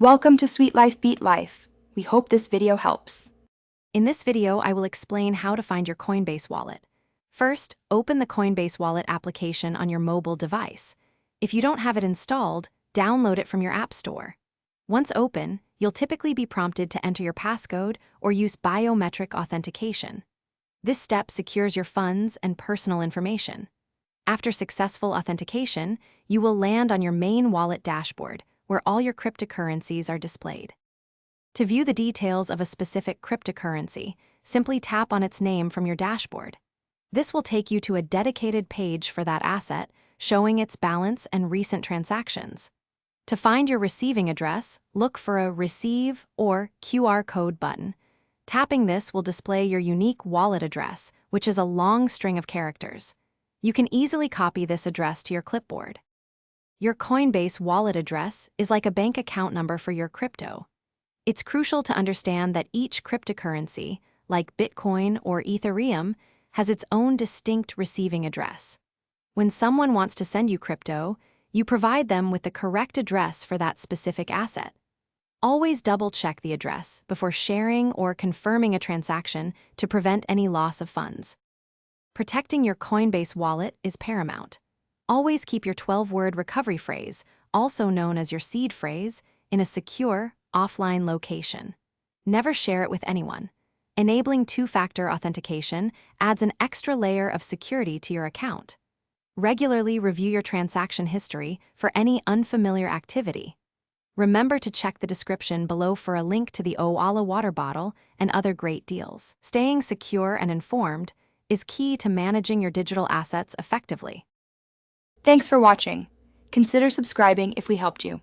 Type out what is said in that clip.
Welcome to Sweet Life Beat Life. We hope this video helps. In this video, I will explain how to find your Coinbase wallet. First, open the Coinbase wallet application on your mobile device. If you don't have it installed, download it from your app store. Once open, you'll typically be prompted to enter your passcode or use biometric authentication. This step secures your funds and personal information. After successful authentication, you will land on your main wallet dashboard, where all your cryptocurrencies are displayed. To view the details of a specific cryptocurrency, simply tap on its name from your dashboard. This will take you to a dedicated page for that asset, showing its balance and recent transactions. To find your receiving address, look for a Receive or QR code button. Tapping this will display your unique wallet address, which is a long string of characters. You can easily copy this address to your clipboard. Your Coinbase wallet address is like a bank account number for your crypto. It's crucial to understand that each cryptocurrency, like Bitcoin or Ethereum, has its own distinct receiving address. When someone wants to send you crypto, you provide them with the correct address for that specific asset. Always double-check the address before sharing or confirming a transaction to prevent any loss of funds. Protecting your Coinbase wallet is paramount. Always keep your 12-word recovery phrase, also known as your seed phrase, in a secure, offline location. Never share it with anyone. Enabling two-factor authentication adds an extra layer of security to your account. Regularly review your transaction history for any unfamiliar activity. Remember to check the description below for a link to the Owala water bottle and other great deals. Staying secure and informed is key to managing your digital assets effectively. Thanks for watching. Consider subscribing if we helped you.